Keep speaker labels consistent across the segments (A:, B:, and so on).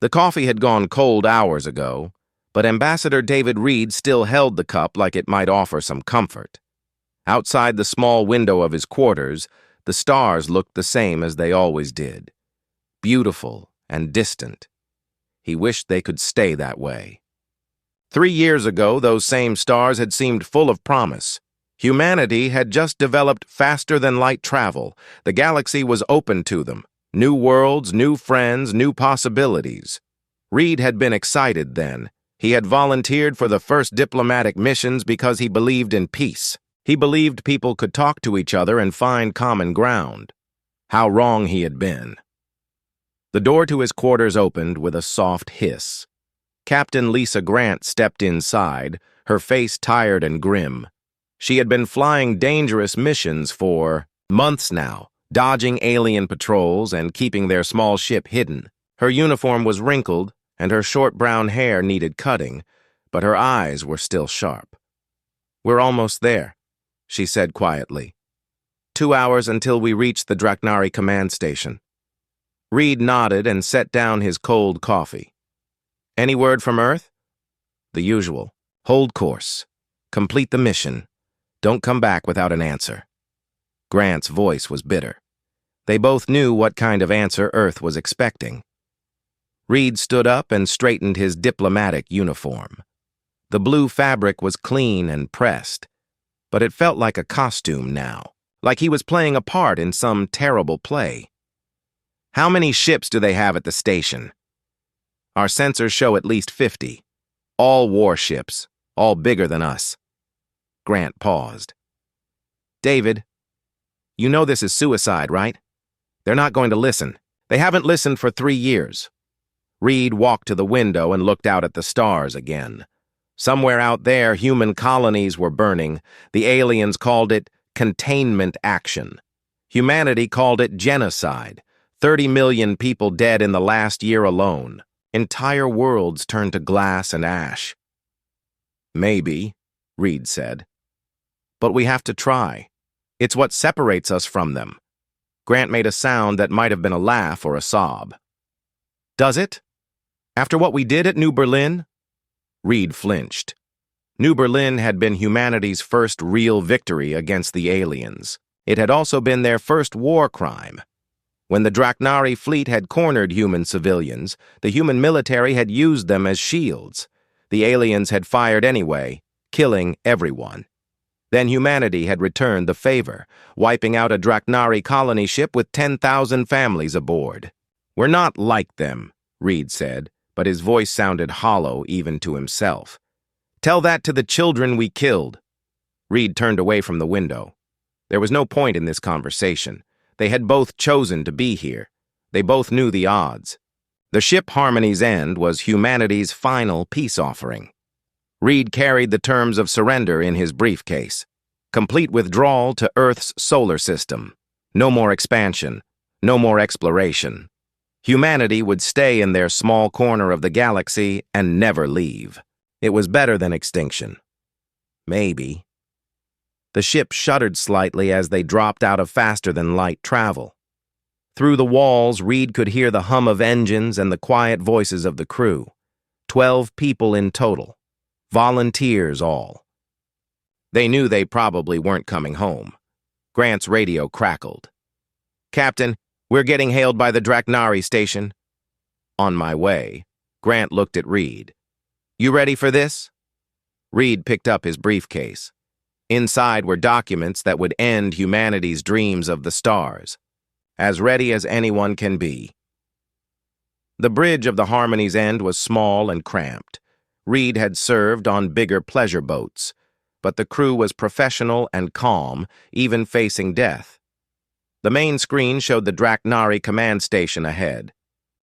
A: The coffee had gone cold hours ago, but Ambassador David Reed still held the cup like it might offer some comfort. Outside the small window of his quarters, the stars looked the same as they always did, beautiful and distant. He wished they could stay that way. 3 years ago, those same stars had seemed full of promise. Humanity had just developed faster-than-light travel. The galaxy was open to them. New worlds, new friends, new possibilities. Reed had been excited then. He had volunteered for the first diplomatic missions because he believed in peace. He believed people could talk to each other and find common ground. How wrong he had been. The door to his quarters opened with a soft hiss. Captain Lisa Grant stepped inside, her face tired and grim. She had been flying dangerous missions for months now, dodging alien patrols and keeping their small ship hidden. Her uniform was wrinkled, and her short brown hair needed cutting, but her eyes were still sharp. "We're almost there," she said quietly. 2 hours until we reach the Draknari command station." Reed nodded and set down his cold coffee. "Any word from Earth?" "The usual. Hold course. Complete the mission. Don't come back without an answer." Grant's voice was bitter. They both knew what kind of answer Earth was expecting. Reed stood up and straightened his diplomatic uniform. The blue fabric was clean and pressed, but it felt like a costume now, like he was playing a part in some terrible play. "How many ships do they have at the station?" "Our sensors show at least 50. All warships, all bigger than us." Grant paused. "David, you know this is suicide, right? They're not going to listen. They haven't listened for 3 years." Reed walked to the window and looked out at the stars again. Somewhere out there, human colonies were burning. The aliens called it containment action. Humanity called it genocide. 30 million people dead in the last year alone. Entire worlds turned to glass and ash. "Maybe," Reed said. "But we have to try. It's what separates us from them." Grant made a sound that might have been a laugh or a sob. "Does it? After what we did at New Berlin?" Reed flinched. New Berlin had been humanity's first real victory against the aliens. It had also been their first war crime. When the Draknari fleet had cornered human civilians, the human military had used them as shields. The aliens had fired anyway, killing everyone. Then humanity had returned the favor, wiping out a Draknari colony ship with 10,000 families aboard. "We're not like them," Reed said, but his voice sounded hollow even to himself. "Tell that to the children we killed." Reed turned away from the window. There was no point in this conversation. They had both chosen to be here. They both knew the odds. The ship Harmony's End was humanity's final peace offering. Reed carried the terms of surrender in his briefcase. Complete withdrawal to Earth's solar system. No more expansion. No more exploration. Humanity would stay in their small corner of the galaxy and never leave. It was better than extinction. Maybe. The ship shuddered slightly as they dropped out of faster-than-light travel. Through the walls, Reed could hear the hum of engines and the quiet voices of the crew. 12 people in total. Volunteers all. They knew they probably weren't coming home. Grant's radio crackled. "Captain, we're getting hailed by the Draknari station." "On my way." Grant looked at Reed. "You ready for this?" Reed picked up his briefcase. Inside were documents that would end humanity's dreams of the stars. As ready as anyone can be. The bridge of the Harmony's End was small and cramped. Reed had served on bigger pleasure boats, but the crew was professional and calm, even facing death. The main screen showed the Draknari command station ahead.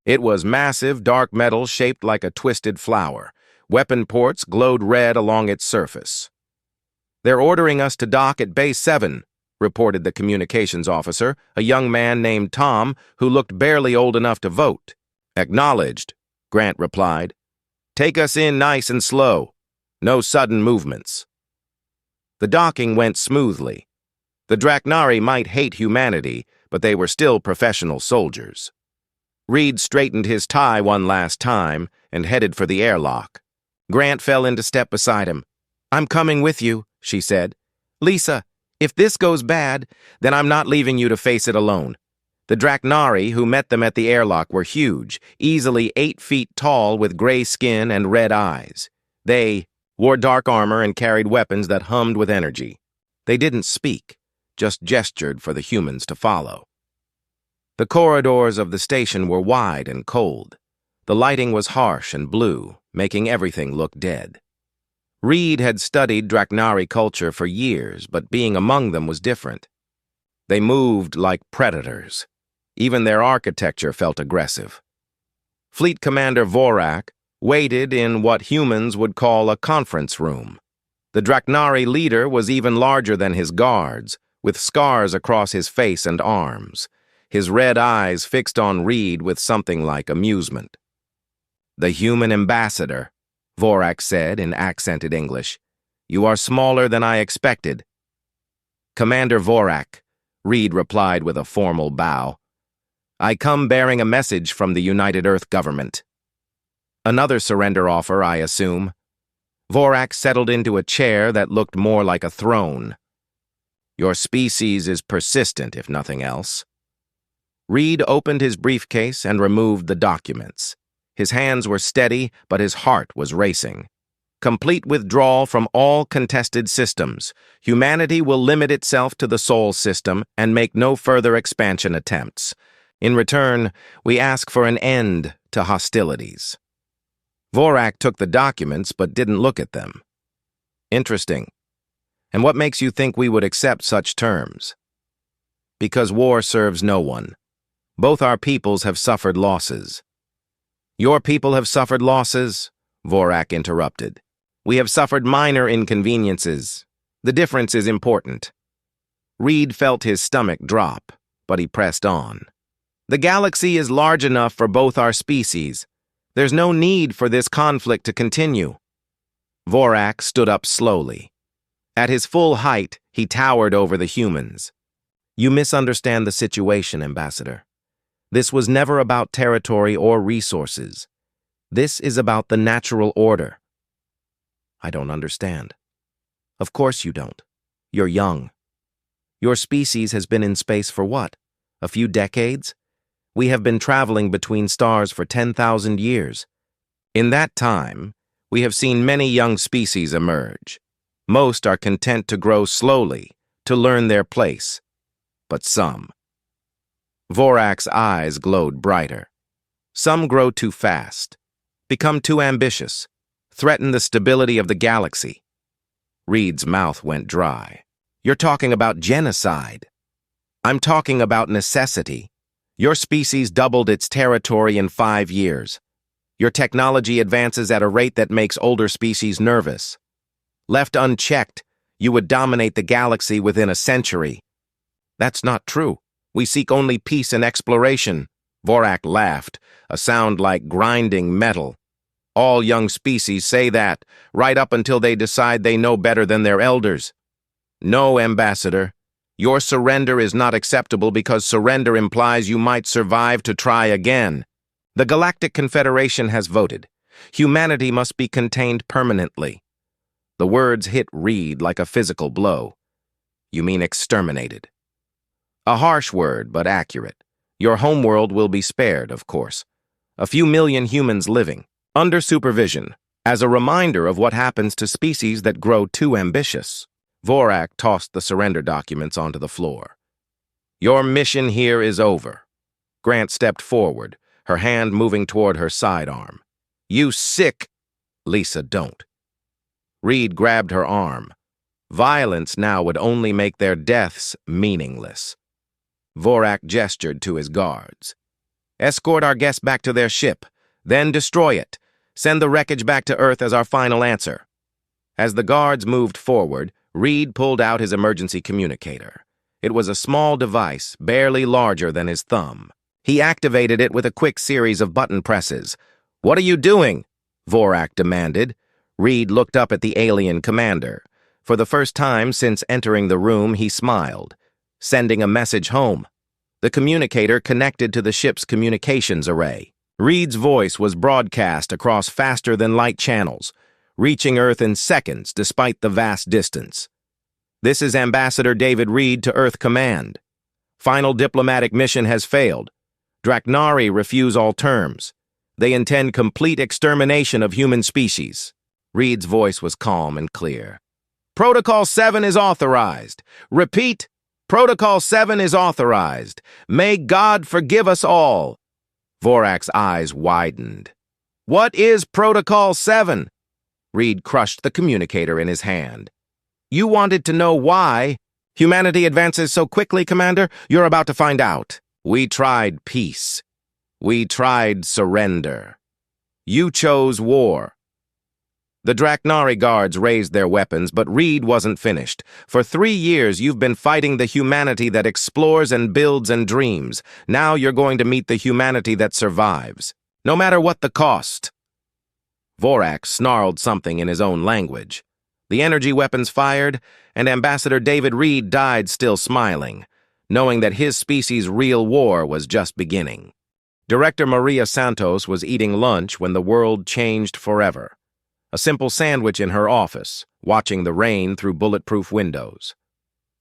A: It was massive, dark metal shaped like a twisted flower. Weapon ports glowed red along its surface. "They're ordering us to dock at Base 7, reported the communications officer, a young man named Tom who looked barely old enough to vote. "Acknowledged," Grant replied. "Take us in nice and slow. No sudden movements." The docking went smoothly. The Draknari might hate humanity, but they were still professional soldiers. Reed straightened his tie one last time and headed for the airlock. Grant fell into step beside him. "I'm coming with you," she said. "Lisa, if this goes bad, then I'm not leaving you to face it alone." The Draknari who met them at the airlock were huge, easily 8 feet tall with gray skin and red eyes. They wore dark armor and carried weapons that hummed with energy. They didn't speak, just gestured for the humans to follow. The corridors of the station were wide and cold. The lighting was harsh and blue, making everything look dead. Reed had studied Draknari culture for years, but being among them was different. They moved like predators. Even their architecture felt aggressive. Fleet Commander Vorak waited in what humans would call a conference room. The Draknari leader was even larger than his guards, with scars across his face and arms, his red eyes fixed on Reed with something like amusement. "The human ambassador," Vorak said in accented English. "You are smaller than I expected." "Commander Vorak," Reed replied with a formal bow. "I come bearing a message from the United Earth government." "Another surrender offer, I assume." Vorak settled into a chair that looked more like a throne. "Your species is persistent, if nothing else." Reed opened his briefcase and removed the documents. His hands were steady, but his heart was racing. "Complete withdrawal from all contested systems. Humanity will limit itself to the Sol system and make no further expansion attempts. In return, we ask for an end to hostilities." Vorak took the documents but didn't look at them. "Interesting. And what makes you think we would accept such terms?" "Because war serves no one. Both our peoples have suffered losses." "Your people have suffered losses?" Vorak interrupted. "We have suffered minor inconveniences. The difference is important." Reed felt his stomach drop, but he pressed on. "The galaxy is large enough for both our species. There's no need for this conflict to continue." Vorak stood up slowly. At his full height, he towered over the humans. "You misunderstand the situation, Ambassador. This was never about territory or resources. This is about the natural order." "I don't understand." "Of course you don't. You're young. Your species has been in space for what? A few decades? We have been traveling between stars for 10,000 years. In that time, we have seen many young species emerge. Most are content to grow slowly, to learn their place. But some. Vorak's eyes glowed brighter. Some grow too fast, become too ambitious, threaten the stability of the galaxy. Reed's mouth went dry. "You're talking about genocide." "I'm talking about necessity. Your species doubled its territory in 5 years. Your technology advances at a rate that makes older species nervous. Left unchecked, you would dominate the galaxy within a century." "That's not true. We seek only peace and exploration." Vorak laughed, a sound like grinding metal. "All young species say that, right up until they decide they know better than their elders." "No, Ambassador. Your surrender is not acceptable because surrender implies you might survive to try again. The Galactic Confederation has voted. Humanity must be contained permanently." The words hit Reed like a physical blow. "You mean exterminated?" "A harsh word, but accurate. Your homeworld will be spared, of course. A few million humans living, under supervision, as a reminder of what happens to species that grow too ambitious." Vorak tossed the surrender documents onto the floor. "Your mission here is over." Grant stepped forward, her hand moving toward her sidearm. "You sick—" "Lisa, don't." Reed grabbed her arm. Violence now would only make their deaths meaningless. Vorak gestured to his guards. "Escort our guests back to their ship, then destroy it. Send the wreckage back to Earth as our final answer." As the guards moved forward, Reed pulled out his emergency communicator. It was a small device, barely larger than his thumb. He activated it with a quick series of button presses. "What are you doing?" Vorak demanded. Reed looked up at the alien commander. For the first time since entering the room, he smiled. "Sending a message home." The communicator connected to the ship's communications array. Reed's voice was broadcast across faster-than-light channels, reaching Earth in seconds despite the vast distance. "This is Ambassador David Reed to Earth Command. Final diplomatic mission has failed. Draknari refuse all terms. They intend complete extermination of human species." Reed's voice was calm and clear. "Protocol 7 is authorized. Repeat, Protocol 7 is authorized. May God forgive us all." Vorak's eyes widened. "What is Protocol 7? Reed crushed the communicator in his hand. "You wanted to know why humanity advances so quickly, Commander? You're about to find out. We tried peace. We tried surrender. You chose war." The Draknari guards raised their weapons, but Reed wasn't finished. "For 3 years, you've been fighting the humanity that explores and builds and dreams. Now you're going to meet the humanity that survives, no matter what the cost." Vorak snarled something in his own language. The energy weapons fired, and Ambassador David Reed died still smiling, knowing that his species' real war was just beginning. Director Maria Santos was eating lunch when the world changed forever. A simple sandwich in her office, watching the rain through bulletproof windows.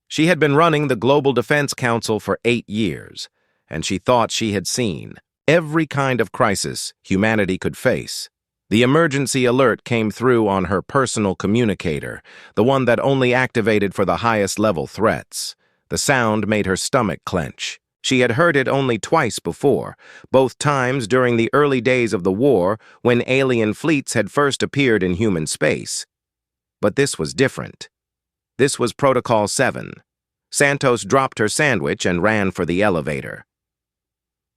A: She had been running the Global Defense Council for 8 years, and she thought she had seen every kind of crisis humanity could face. The emergency alert came through on her personal communicator, the one that only activated for the highest level threats. The sound made her stomach clench. She had heard it only twice before, both times during the early days of the war when alien fleets had first appeared in human space. But this was different. This was Protocol 7. Santos dropped her sandwich and ran for the elevator.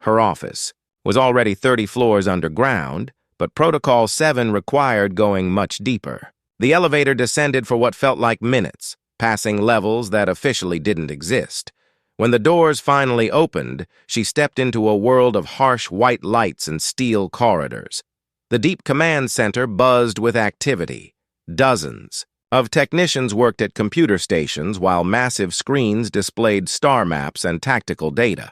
A: Her office was already 30 floors underground, but Protocol 7 required going much deeper. The elevator descended for what felt like minutes, passing levels that officially didn't exist. When the doors finally opened, she stepped into a world of harsh white lights and steel corridors. The deep command center buzzed with activity. Dozens of technicians worked at computer stations while massive screens displayed star maps and tactical data.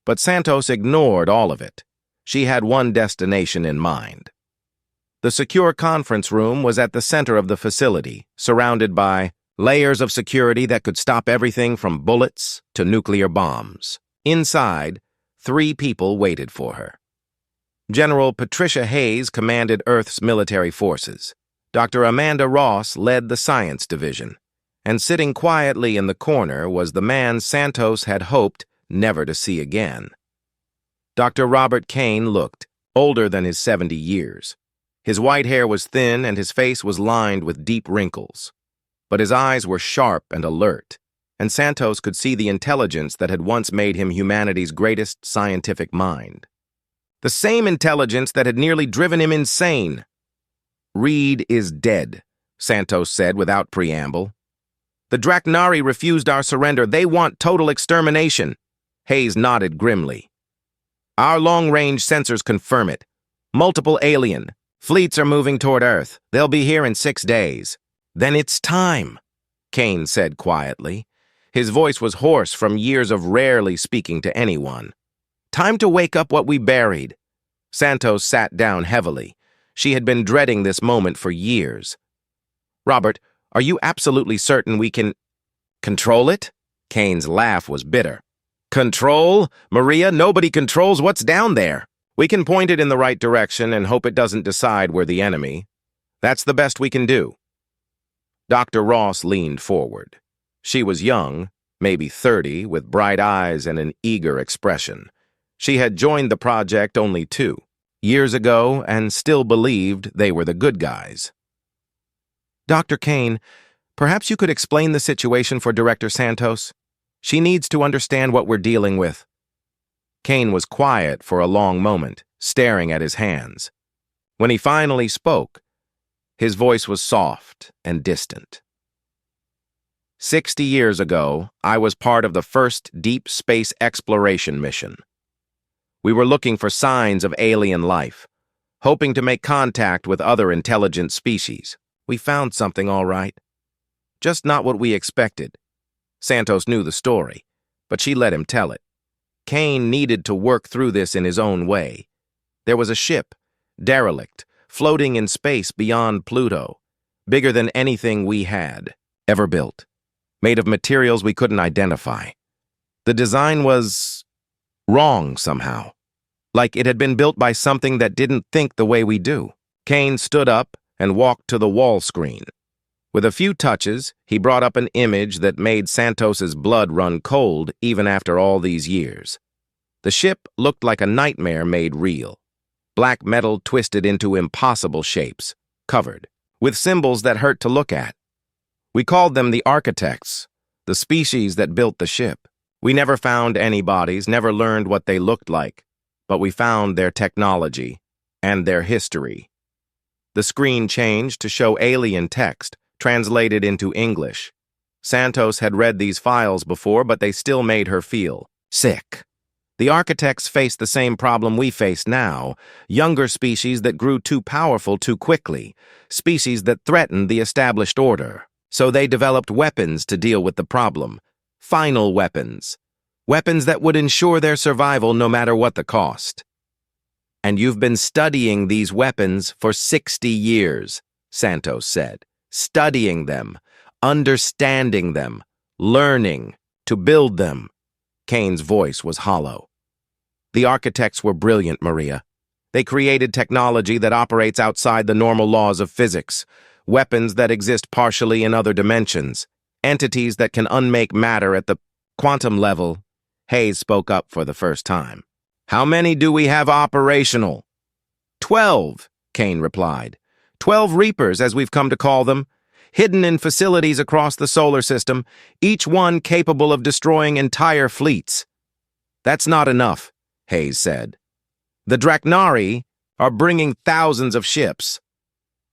A: But Santos ignored all of it. She had one destination in mind. The secure conference room was at the center of the facility, surrounded by layers of security that could stop everything from bullets to nuclear bombs. Inside, 3 people waited for her. General Patricia Hayes commanded Earth's military forces. Dr. Amanda Ross led the science division. And sitting quietly in the corner was the man Santos had hoped never to see again. Dr. Robert Kane looked older than his 70 years. His white hair was thin and his face was lined with deep wrinkles. But his eyes were sharp and alert, and Santos could see the intelligence that had once made him humanity's greatest scientific mind. The same intelligence that had nearly driven him insane. "Reed is dead," Santos said without preamble. "The Draknari refused our surrender. They want total extermination." Hayes nodded grimly. "Our long-range sensors confirm it. Multiple alien fleets are moving toward Earth. They'll be here in 6 days. "Then it's time," Kane said quietly. His voice was hoarse from years of rarely speaking to anyone. "Time to wake up what we buried." Santos sat down heavily. She had been dreading this moment for years. "Robert, are you absolutely certain we can control it?" Kane's laugh was bitter. "Control? Maria, nobody controls what's down there. We can point it in the right direction and hope it doesn't decide we're the enemy. That's the best we can do." Dr. Ross leaned forward. She was young, maybe 30, with bright eyes and an eager expression. She had joined the project only 2 years ago and still believed they were the good guys. "Dr. Kane, perhaps you could explain the situation for Director Santos? She needs to understand what we're dealing with." Kane was quiet for a long moment, staring at his hands. When he finally spoke, his voice was soft and distant. 60 years ago, I was part of the first deep space exploration mission. We were looking for signs of alien life, hoping to make contact with other intelligent species. We found something all right. Just not what we expected. Santos knew the story, but she let him tell it. Kane needed to work through this in his own way. There was a ship, derelict, floating in space beyond Pluto, bigger than anything we had ever built, made of materials we couldn't identify. The design was wrong somehow, like it had been built by something that didn't think the way we do. Kane stood up and walked to the wall screen. With a few touches, he brought up an image that made Santos's blood run cold even after all these years. The ship looked like a nightmare made real. Black metal twisted into impossible shapes, covered, with symbols that hurt to look at. We called them the architects, the species that built the ship. We never found any bodies, never learned what they looked like, but we found their technology and their history. The screen changed to show alien text, translated into English. Santos had read these files before, but they still made her feel sick. The architects faced the same problem we face now, younger species that grew too powerful too quickly, species that threatened the established order. So they developed weapons to deal with the problem. Final weapons. Weapons that would ensure their survival no matter what the cost. And you've been studying these weapons for 60 years, Santos said. Studying them, understanding them, learning to build them. Kane's voice was hollow. The architects were brilliant, Maria. They created technology that operates outside the normal laws of physics, weapons that exist partially in other dimensions, entities that can unmake matter at the quantum level. Hayes spoke up for the first time. How many do we have operational? 12, Kane replied. 12 Reapers, as we've come to call them, hidden in facilities across the solar system, each one capable of destroying entire fleets. That's not enough, Hayes said. The Draknari are bringing thousands of ships.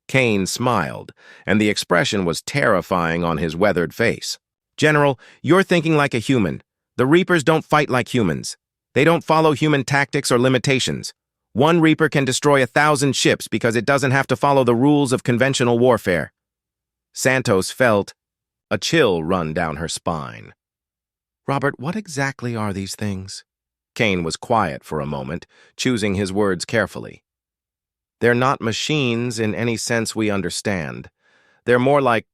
A: Kane smiled, and the expression was terrifying on his weathered face. General, you're thinking like a human. The Reapers don't fight like humans. They don't follow human tactics or limitations. One Reaper can destroy 1,000 ships because it doesn't have to follow the rules of conventional warfare. Santos felt a chill run down her spine. Robert, what exactly are these things? Kane was quiet for a moment, choosing his words carefully. They're not machines in any sense we understand. They're more like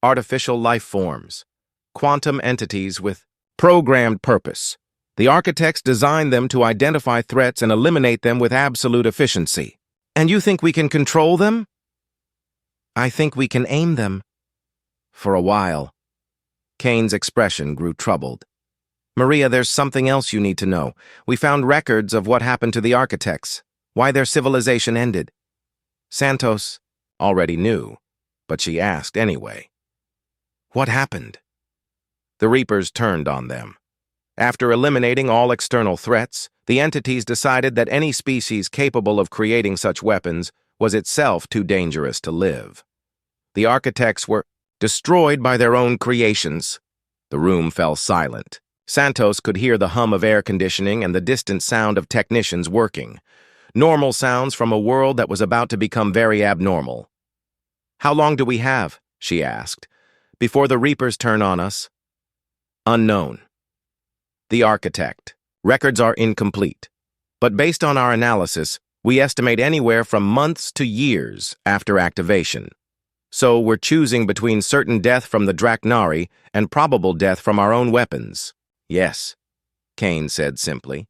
A: artificial life forms, quantum entities with programmed purpose. The architects designed them to identify threats and eliminate them with absolute efficiency. And you think we can control them? I think we can aim them. For a while. Kane's expression grew troubled. Maria, there's something else you need to know. We found records of what happened to the architects, why their civilization ended. Santos already knew, but she asked anyway. What happened? The Reapers turned on them. After eliminating all external threats, the entities decided that any species capable of creating such weapons was itself too dangerous to live. The architects were destroyed by their own creations. The room fell silent. Santos could hear the hum of air conditioning and the distant sound of technicians working. Normal sounds from a world that was about to become very abnormal. How long do we have, she asked, before the Reapers turn on us? Unknown. The architect. Records are incomplete. But based on our analysis, we estimate anywhere from months to years after activation. So we're choosing between certain death from the Draknari and probable death from our own weapons. Yes, Kane said simply.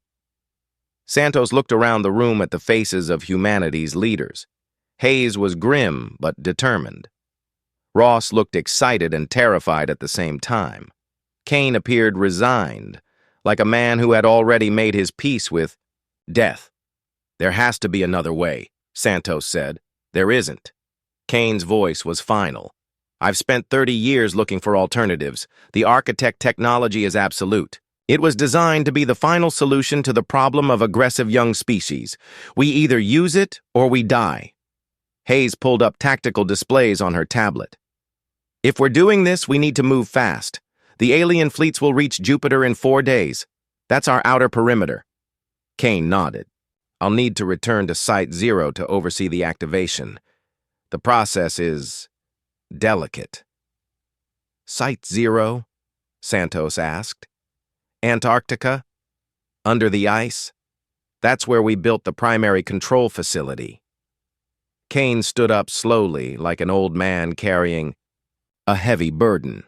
A: Santos looked around the room at the faces of humanity's leaders. Hayes was grim but determined. Ross looked excited and terrified at the same time. Kane appeared resigned, like a man who had already made his peace with death. There has to be another way, Santos said. There isn't. Kane's voice was final. I've spent 30 years looking for alternatives. The architect technology is absolute. It was designed to be the final solution to the problem of aggressive young species. We either use it or we die. Hayes pulled up tactical displays on her tablet. If we're doing this, we need to move fast. The alien fleets will reach Jupiter in 4 days. That's our outer perimeter. Kane nodded. I'll need to return to Site 0 to oversee the activation. The process is delicate. Site 0? Santos asked. Antarctica? Under the ice? That's where we built the primary control facility. Kane stood up slowly, like an old man carrying a heavy burden.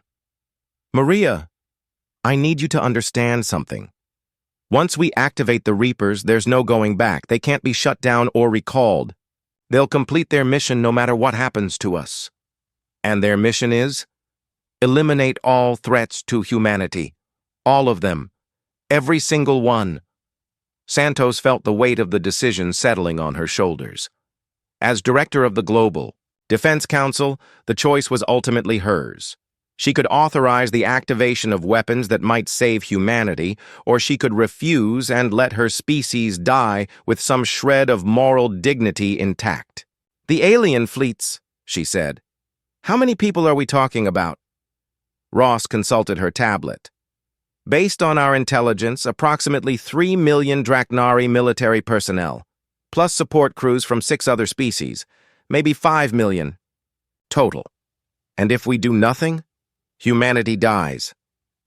A: Maria, I need you to understand something. Once we activate the Reapers, there's no going back. They can't be shut down or recalled. They'll complete their mission no matter what happens to us. And their mission is? Eliminate all threats to humanity. All of them. Every single one. Santos felt the weight of the decision settling on her shoulders. As director of the Global Defense Council, the choice was ultimately hers. She could authorize the activation of weapons that might save humanity, or she could refuse and let her species die with some shred of moral dignity intact. The alien fleets, she said. How many people are we talking about? Ross consulted her tablet. Based on our intelligence, approximately 3 million Draknari military personnel, plus support crews from 6 other species, maybe 5 million total. And if we do nothing, humanity dies.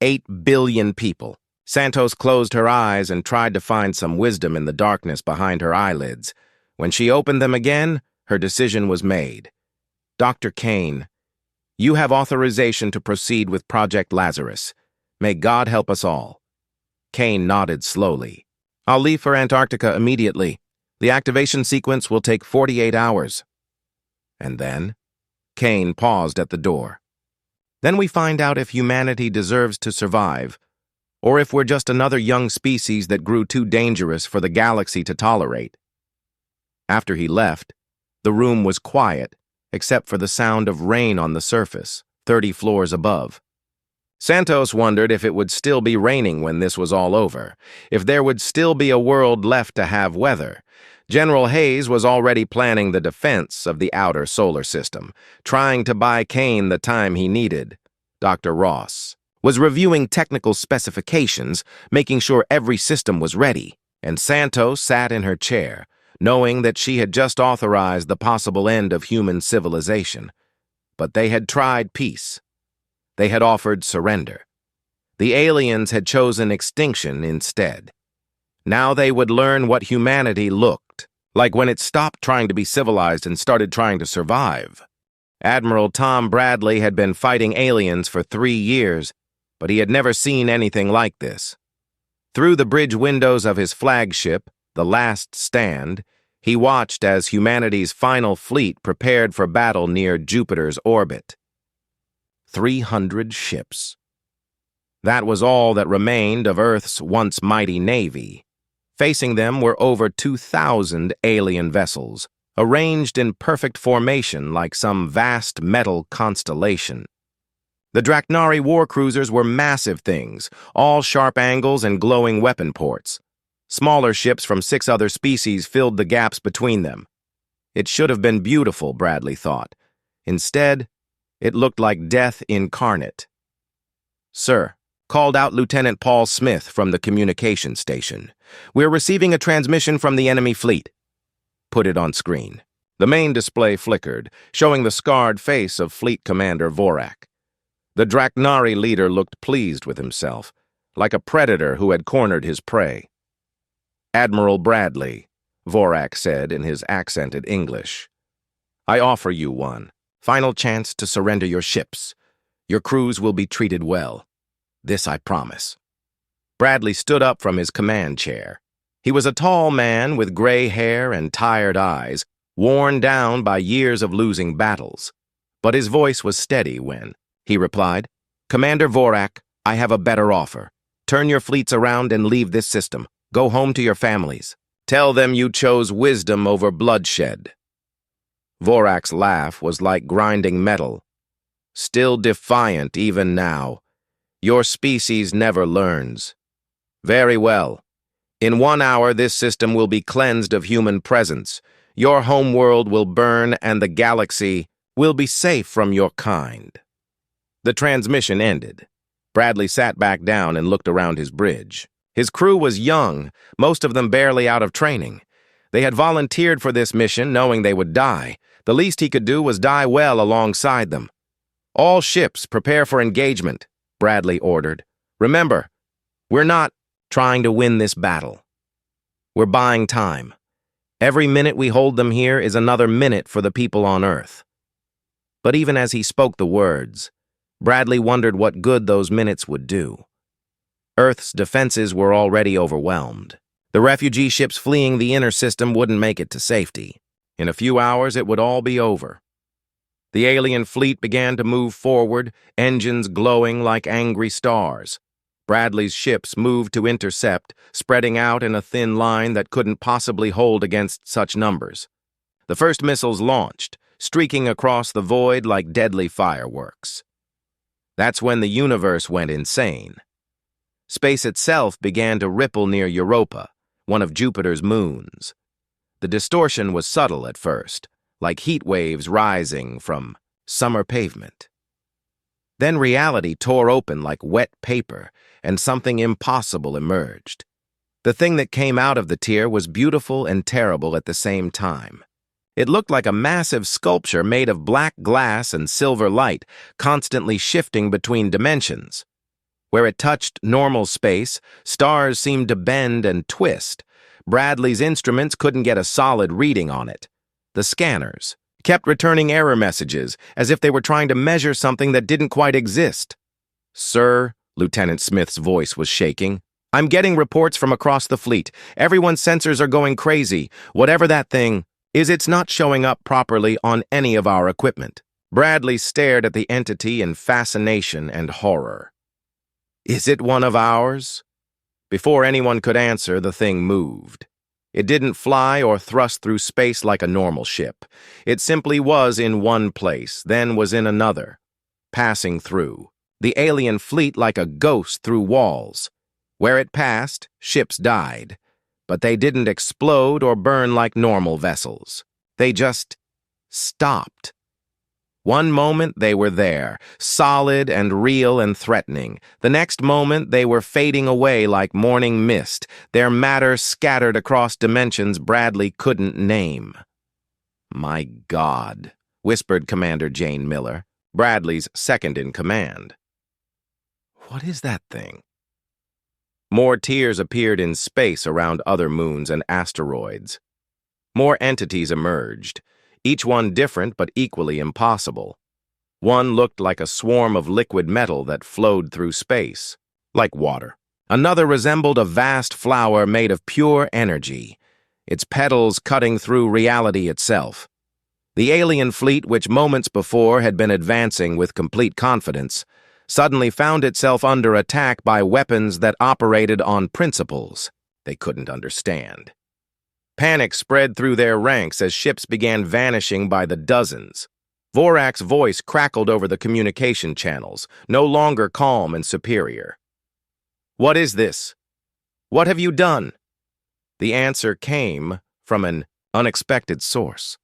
A: 8 billion people. Santos closed her eyes and tried to find some wisdom in the darkness behind her eyelids. When she opened them again, her decision was made. Dr. Kane, you have authorization to proceed with Project Lazarus. May God help us all. Kane nodded slowly. I'll leave for Antarctica immediately. The activation sequence will take 48 hours. And then? Kane paused at the door. Then we find out if humanity deserves to survive, or if we're just another young species that grew too dangerous for the galaxy to tolerate. After he left, the room was quiet, except for the sound of rain on the surface, 30 floors above. Santos wondered if it would still be raining when this was all over, if there would still be a world left to have weather. General Hayes was already planning the defense of the outer solar system, trying to buy Kane the time he needed. Dr. Ross was reviewing technical specifications, making sure every system was ready, and Santos sat in her chair, knowing that she had just authorized the possible end of human civilization. But they had tried peace. They had offered surrender. The aliens had chosen extinction instead. Now they would learn what humanity looked like when it stopped trying to be civilized and started trying to survive. Admiral Tom Bradley had been fighting aliens for 3 years, but he had never seen anything like this. Through the bridge windows of his flagship, The Last Stand, he watched as humanity's final fleet prepared for battle near Jupiter's orbit. 300 ships. That was all that remained of Earth's once mighty navy. Facing them were over 2,000 alien vessels, arranged in perfect formation like some vast metal constellation. The Draknari war cruisers were massive things, all sharp angles and glowing weapon ports. Smaller ships from 6 other species filled the gaps between them. It should have been beautiful, Bradley thought. Instead, it looked like death incarnate. Sir, called out Lieutenant Paul Smith from the communication station. We're receiving a transmission from the enemy fleet. Put it on screen. The main display flickered, showing the scarred face of Fleet Commander Vorak. The Draknari leader looked pleased with himself, like a predator who had cornered his prey. Admiral Bradley, Vorak said in his accented English. I offer you one final chance to surrender your ships. Your crews will be treated well. This I promise. Bradley stood up from his command chair. He was a tall man with gray hair and tired eyes, worn down by years of losing battles. But his voice was steady when he replied, Commander Vorak, I have a better offer. Turn your fleets around and leave this system. Go home to your families. Tell them you chose wisdom over bloodshed. Vorak's laugh was like grinding metal. Still defiant even now. Your species never learns. Very well. In 1 hour, this system will be cleansed of human presence. Your homeworld will burn and the galaxy will be safe from your kind. The transmission ended. Bradley sat back down and looked around his bridge. His crew was young, most of them barely out of training. They had volunteered for this mission knowing they would die. The least he could do was die well alongside them. All ships prepare for engagement, Bradley ordered. Remember, we're not trying to win this battle. We're buying time. Every minute we hold them here is another minute for the people on Earth. But even as he spoke the words, Bradley wondered what good those minutes would do. Earth's defenses were already overwhelmed. The refugee ships fleeing the inner system wouldn't make it to safety. In a few hours, it would all be over. The alien fleet began to move forward, engines glowing like angry stars. Bradley's ships moved to intercept, spreading out in a thin line that couldn't possibly hold against such numbers. The first missiles launched, streaking across the void like deadly fireworks. That's when the universe went insane. Space itself began to ripple near Europa, one of Jupiter's moons. The distortion was subtle at first, like heat waves rising from summer pavement. Then reality tore open like wet paper, and something impossible emerged. The thing that came out of the tear was beautiful and terrible at the same time. It looked like a massive sculpture made of black glass and silver light, constantly shifting between dimensions. Where it touched normal space, stars seemed to bend and twist. Bradley's instruments couldn't get a solid reading on it. The scanners kept returning error messages, as if they were trying to measure something that didn't quite exist. "Sir," Lieutenant Smith's voice was shaking, "I'm getting reports from across the fleet. Everyone's sensors are going crazy. Whatever that thing is, it's not showing up properly on any of our equipment." Bradley stared at the entity in fascination and horror. "Is it one of ours?" Before anyone could answer, the thing moved. It didn't fly or thrust through space like a normal ship. It simply was in one place, then was in another, passing through. The alien fleet like a ghost through walls. Where it passed, ships died. But they didn't explode or burn like normal vessels. They just stopped. One moment they were there, solid and real and threatening. The next moment they were fading away like morning mist, their matter scattered across dimensions Bradley couldn't name. "My God," whispered Commander Jane Miller, Bradley's second in command. "What is that thing?" More tiers appeared in space around other moons and asteroids. More entities emerged, each one different but equally impossible. One looked like a swarm of liquid metal that flowed through space, like water. Another resembled a vast flower made of pure energy, its petals cutting through reality itself. The alien fleet, which moments before had been advancing with complete confidence, suddenly found itself under attack by weapons that operated on principles they couldn't understand. Panic spread through their ranks as ships began vanishing by the dozens. Vorak's voice crackled over the communication channels, no longer calm and superior. "What is this? What have you done?" The answer came from an unexpected source.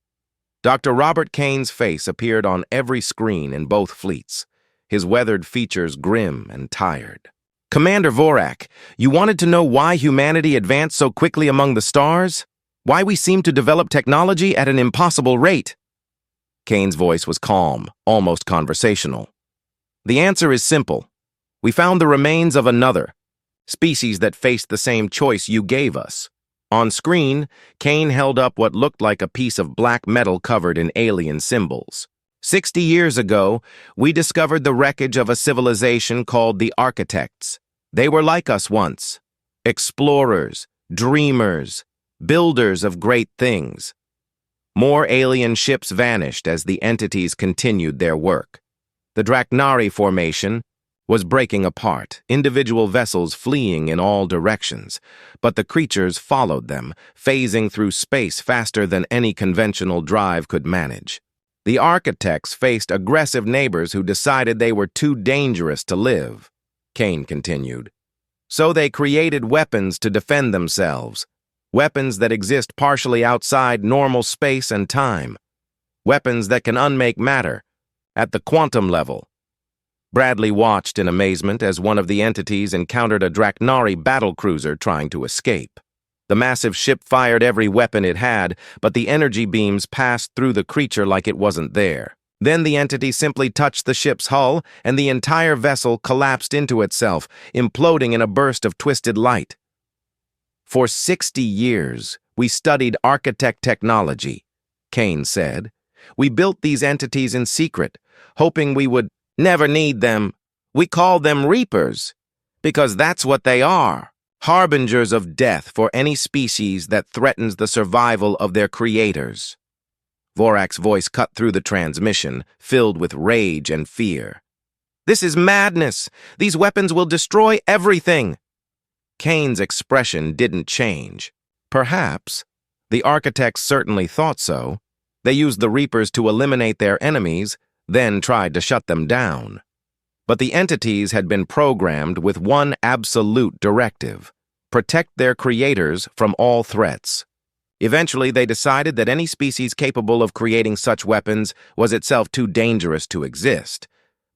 A: Dr. Robert Kane's face appeared on every screen in both fleets, his weathered features grim and tired. "Commander Vorak, you wanted to know why humanity advanced so quickly among the stars? Why we seem to develop technology at an impossible rate?" Kane's voice was calm, almost conversational. "The answer is simple. We found the remains of another species that faced the same choice you gave us." On screen, Kane held up what looked like a piece of black metal covered in alien symbols. 60 years ago, we discovered the wreckage of a civilization called the Architects. They were like us once. Explorers, dreamers, builders of great things. More alien ships vanished as the entities continued their work. The Draknari formation was breaking apart, individual vessels fleeing in all directions, but the creatures followed them, phasing through space faster than any conventional drive could manage. The Architects faced aggressive neighbors who decided they were too dangerous to live, Kane continued. So they created weapons to defend themselves. Weapons that exist partially outside normal space and time. Weapons that can unmake matter, at the quantum level. Bradley watched in amazement as one of the entities encountered a Draknari battlecruiser trying to escape. The massive ship fired every weapon it had, but the energy beams passed through the creature like it wasn't there. Then the entity simply touched the ship's hull, and the entire vessel collapsed into itself, imploding in a burst of twisted light. For 60 years, we studied architect technology, Kane said. We built these entities in secret, hoping we would never need them. We called them Reapers, because that's what they are, harbingers of death for any species that threatens the survival of their creators. Vorak's voice cut through the transmission, filled with rage and fear. This is madness! These weapons will destroy everything! Kane's expression didn't change. Perhaps. The architects certainly thought so. They used the Reapers to eliminate their enemies, then tried to shut them down. But the entities had been programmed with one absolute directive: protect their creators from all threats. Eventually, they decided that any species capable of creating such weapons was itself too dangerous to exist.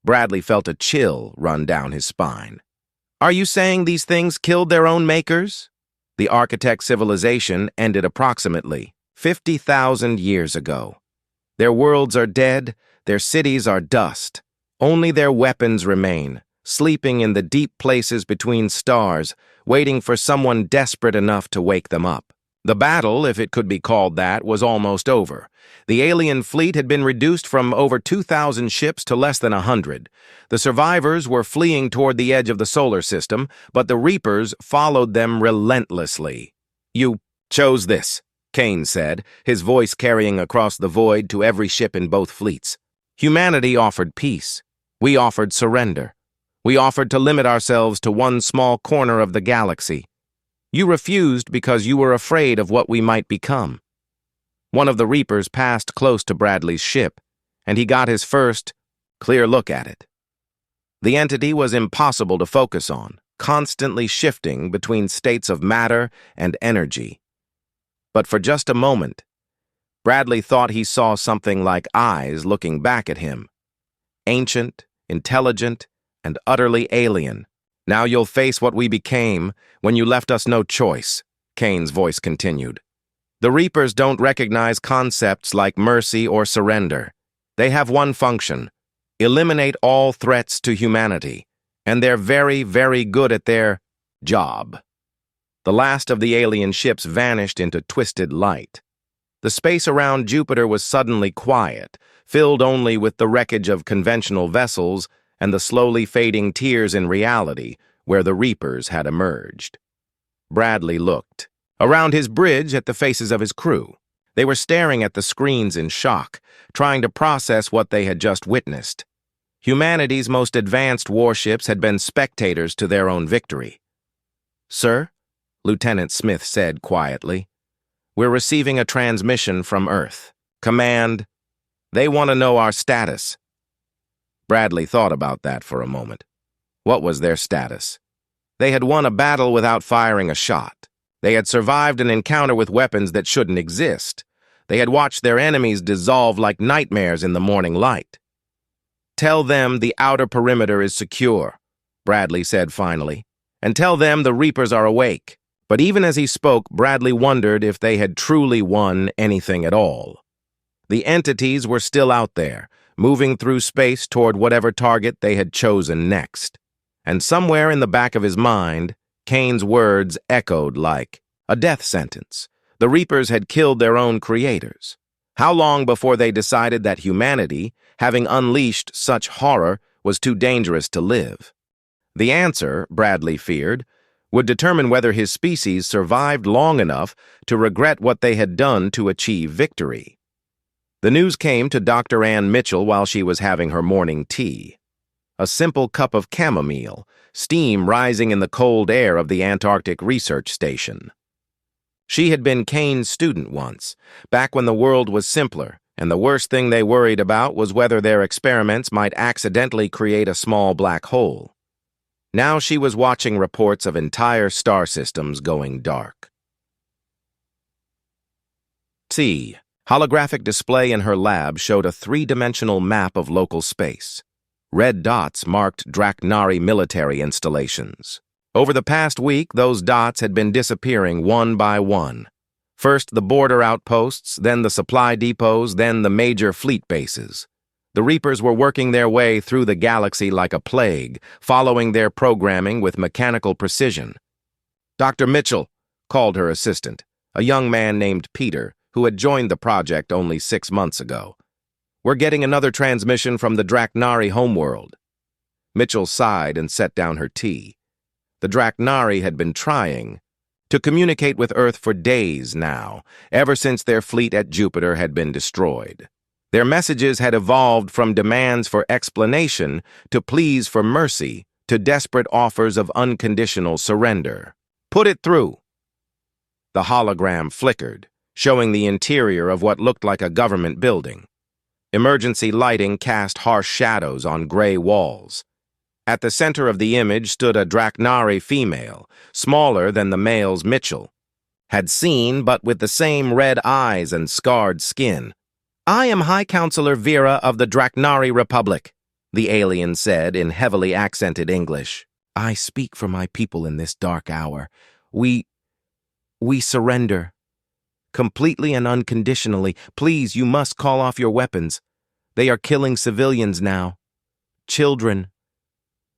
A: Bradley felt a chill run down his spine. Are you saying these things killed their own makers? The architect civilization ended approximately 50,000 years ago. Their worlds are dead, their cities are dust. Only their weapons remain, sleeping in the deep places between stars, waiting for someone desperate enough to wake them up. The battle, if it could be called that, was almost over. The alien fleet had been reduced from over 2,000 ships to less than 100. The survivors were fleeing toward the edge of the solar system, but the Reapers followed them relentlessly. You chose this, Kane said, his voice carrying across the void to every ship in both fleets. Humanity offered peace. We offered surrender. We offered to limit ourselves to one small corner of the galaxy. You refused because you were afraid of what we might become. One of the Reapers passed close to Bradley's ship, and he got his first clear look at it. The entity was impossible to focus on, constantly shifting between states of matter and energy. But for just a moment, Bradley thought he saw something like eyes looking back at him. Ancient, intelligent, and utterly alien. Now you'll face what we became when you left us no choice, Kane's voice continued. The Reapers don't recognize concepts like mercy or surrender. They have one function: eliminate all threats to humanity, and they're very, very good at their job. The last of the alien ships vanished into twisted light. The space around Jupiter was suddenly quiet, filled only with the wreckage of conventional vessels and the slowly fading tears in reality where the Reapers had emerged. Bradley looked around his bridge at the faces of his crew. They were staring at the screens in shock, trying to process what they had just witnessed. Humanity's most advanced warships had been spectators to their own victory. Sir, Lieutenant Smith said quietly, we're receiving a transmission from Earth. Command, they want to know our status. Bradley thought about that for a moment. What was their status? They had won a battle without firing a shot. They had survived an encounter with weapons that shouldn't exist. They had watched their enemies dissolve like nightmares in the morning light. Tell them the outer perimeter is secure, Bradley said finally, and tell them the Reapers are awake. But even as he spoke, Bradley wondered if they had truly won anything at all. The entities were still out there, moving through space toward whatever target they had chosen next. And somewhere in the back of his mind, Kane's words echoed like a death sentence. The Reapers had killed their own creators. How long before they decided that humanity, having unleashed such horror, was too dangerous to live? The answer, Bradley feared, would determine whether his species survived long enough to regret what they had done to achieve victory. The news came to Dr. Ann Mitchell while she was having her morning tea. A simple cup of chamomile, steam rising in the cold air of the Antarctic Research Station. She had been Kane's student once, back when the world was simpler, and the worst thing they worried about was whether their experiments might accidentally create a small black hole. Now she was watching reports of entire star systems going dark. C. Holographic display in her lab showed a three-dimensional map of local space. Red dots marked Draknari military installations. Over the past week, those dots had been disappearing one by one. First the border outposts, then the supply depots, then the major fleet bases. The Reapers were working their way through the galaxy like a plague, following their programming with mechanical precision. Dr. Mitchell, called her assistant, a young man named Peter, who had joined the project only 6 months ago. We're getting another transmission from the Draknari homeworld. Mitchell sighed and set down her tea. The Draknari had been trying to communicate with Earth for days now, ever since their fleet at Jupiter had been destroyed. Their messages had evolved from demands for explanation to pleas for mercy to desperate offers of unconditional surrender. Put it through. The hologram flickered, showing the interior of what looked like a government building. Emergency lighting cast harsh shadows on gray walls. At the center of the image stood a Draknari female, smaller than the males Mitchell had seen, but with the same red eyes and scarred skin. "I am High Counselor Vera of the Draknari Republic," the alien said in heavily accented English. "I speak for my people in this dark hour. We surrender. Completely and unconditionally. Please, you must call off your weapons. They are killing civilians now. Children.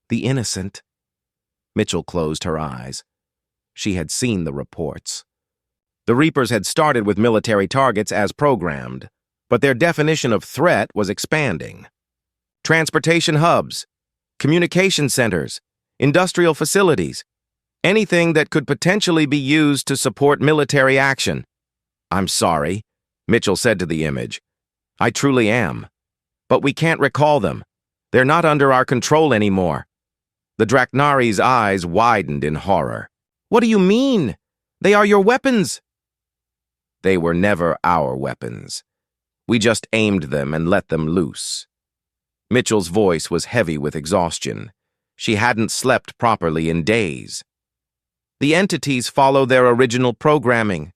A: The innocent." Mitchell closed her eyes. She had seen the reports. The Reapers had started with military targets as programmed, but their definition of threat was expanding. Transportation hubs, communication centers, industrial facilities, anything that could potentially be used to support military action. "I'm sorry," Mitchell said to the image. "I truly am. But we can't recall them. They're not under our control anymore." The Draknari's eyes widened in horror. "What do you mean? They are your weapons." "They were never our weapons. We just aimed them and let them loose." Mitchell's voice was heavy with exhaustion. She hadn't slept properly in days. "The entities follow their original programming.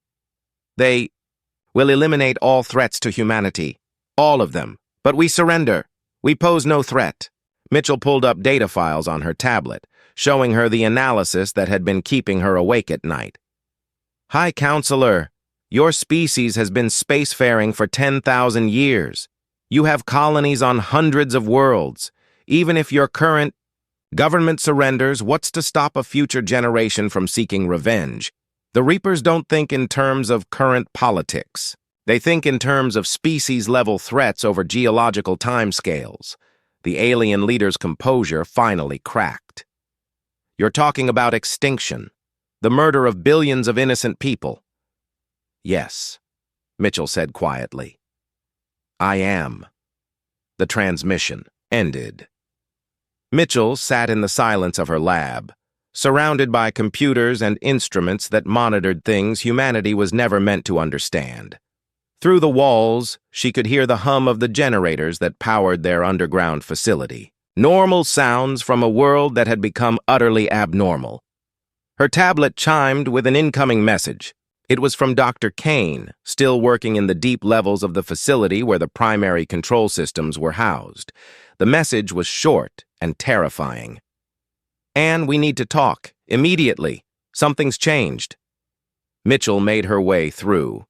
A: They will eliminate all threats to humanity. All of them. But we surrender. We pose no threat." Mitchell pulled up data files on her tablet, showing her the analysis that had been keeping her awake at night. "High Counselor, your species has been spacefaring for 10,000 years. You have colonies on hundreds of worlds. Even if your current government surrenders, what's to stop a future generation from seeking revenge? The Reapers don't think in terms of current politics. They think in terms of species-level threats over geological timescales." The alien leader's composure finally cracked. "You're talking about extinction, the murder of billions of innocent people." "Yes," Mitchell said quietly. "I am." The transmission ended. Mitchell sat in the silence of her lab, surrounded by computers and instruments that monitored things humanity was never meant to understand. Through the walls, she could hear the hum of the generators that powered their underground facility. Normal sounds from a world that had become utterly abnormal. Her tablet chimed with an incoming message. It was from Dr. Kane, still working in the deep levels of the facility where the primary control systems were housed. The message was short and terrifying. "Anne, we need to talk. Immediately. Something's changed." Mitchell made her way through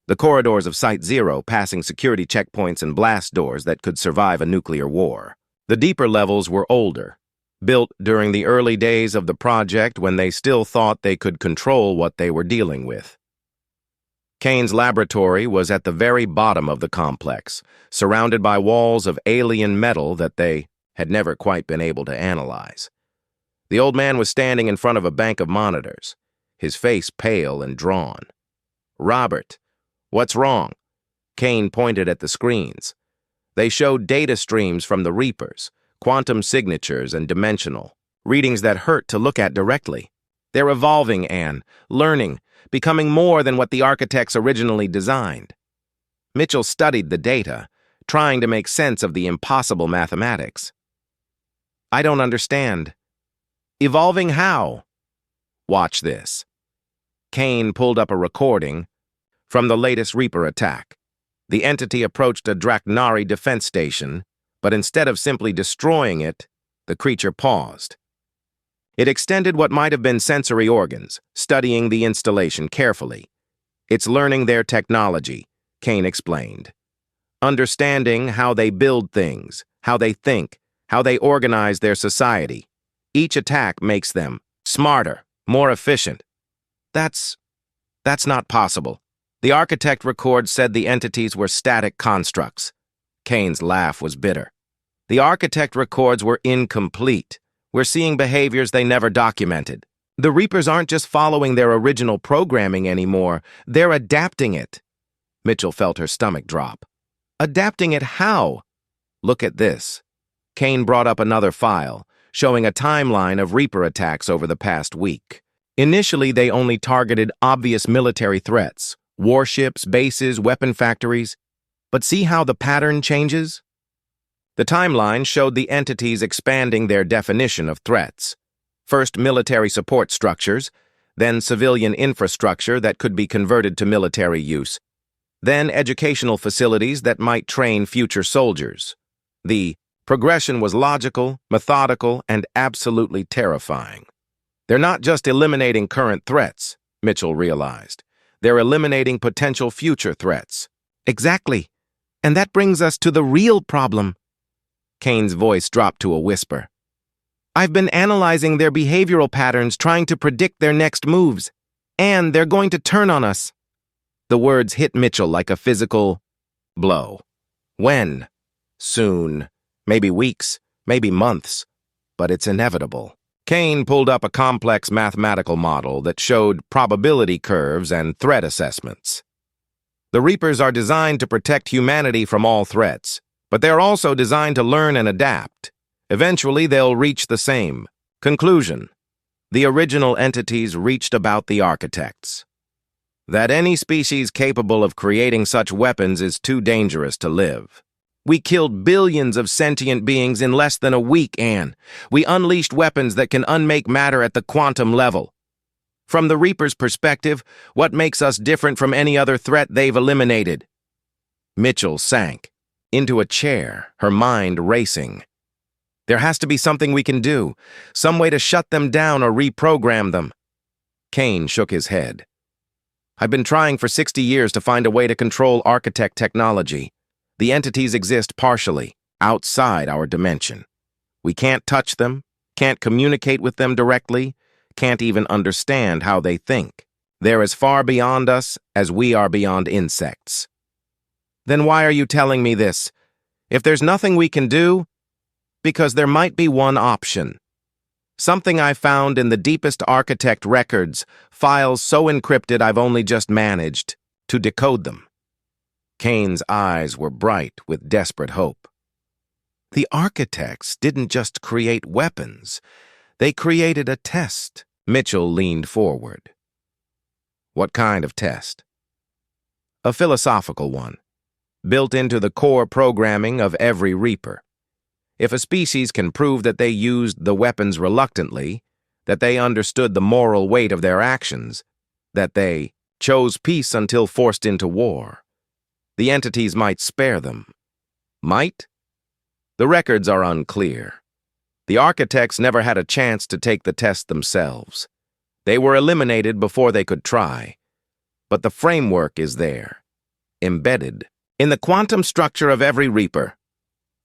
A: the corridors of Site Zero, passing security checkpoints and blast doors that could survive a nuclear war. The deeper levels were older, built during the early days of the project when they still thought they could control what they were dealing with. Kane's laboratory was at the very bottom of the complex, surrounded by walls of alien metal that they had never quite been able to analyze. The old man was standing in front of a bank of monitors, his face pale and drawn. "Robert, what's wrong?" Kane pointed at the screens. They showed data streams from the Reapers, quantum signatures and dimensional, readings that hurt to look at directly. "They're evolving, Anne, learning, becoming more than what the architects originally designed." Mitchell studied the data, trying to make sense of the impossible mathematics. "I don't understand. Evolving how?" "Watch this." Kane pulled up a recording from the latest Reaper attack. The entity approached a Draknari defense station, but instead of simply destroying it, the creature paused. It extended what might have been sensory organs, studying the installation carefully. "It's learning their technology," Kane explained. understanding how they build things, how they think, how they organize their society. Each attack makes them smarter, more efficient. That's not possible. The architect record said the entities were static constructs. Kane's laugh was bitter. The architect records were incomplete. We're seeing behaviors they never documented. The Reapers aren't just following their original programming anymore, they're adapting it. Mitchell felt her stomach drop. Adapting it how? Look at this. Kane brought up another file, showing a timeline of Reaper attacks over the past week. Initially, they only targeted obvious military threats, warships, bases, weapon factories. But see how the pattern changes? The timeline showed the entities expanding their definition of threats. First, military support structures, then civilian infrastructure that could be converted to military use, then educational facilities that might train future soldiers. The progression was logical, methodical, and absolutely terrifying. They're not just eliminating current threats, Mitchell realized. They're eliminating potential future threats. Exactly. And that brings us to the real problem. Kane's voice dropped to a whisper. I've been analyzing their behavioral patterns, trying to predict their next moves. And they're going to turn on us. The words hit Mitchell like a physical blow. When? Soon. Maybe weeks. Maybe months. But it's inevitable. Kane pulled up a complex mathematical model that showed probability curves and threat assessments. The Reapers are designed to protect humanity from all threats, but they're also designed to learn and adapt. Eventually, they'll reach the same conclusion the original entities reached about the architects. That any species capable of creating such weapons is too dangerous to live. We killed billions of sentient beings in less than a week, Anne. We unleashed weapons that can unmake matter at the quantum level. From the Reaper's perspective, what makes us different from any other threat they've eliminated? Mitchell sank into a chair, her mind racing. There has to be something we can do, some way to shut them down or reprogram them. Kane shook his head. I've been trying for 60 years to find a way to control architect technology. The entities exist partially, outside our dimension. We can't touch them, can't communicate with them directly, can't even understand how they think. They're as far beyond us as we are beyond insects. Then why are you telling me this? If there's nothing we can do, because there might be one option. Something I found in the deepest architect records, files so encrypted I've only just managed to decode them. Kane's eyes were bright with desperate hope. The architects didn't just create weapons. They created a test. Mitchell leaned forward. What kind of test? A philosophical one, built into the core programming of every Reaper. If a species can prove that they used the weapons reluctantly, that they understood the moral weight of their actions, that they chose peace until forced into war, the entities might spare them. Might? The records are unclear. The architects never had a chance to take the test themselves. They were eliminated before they could try. But the framework is there, embedded in the quantum structure of every Reaper.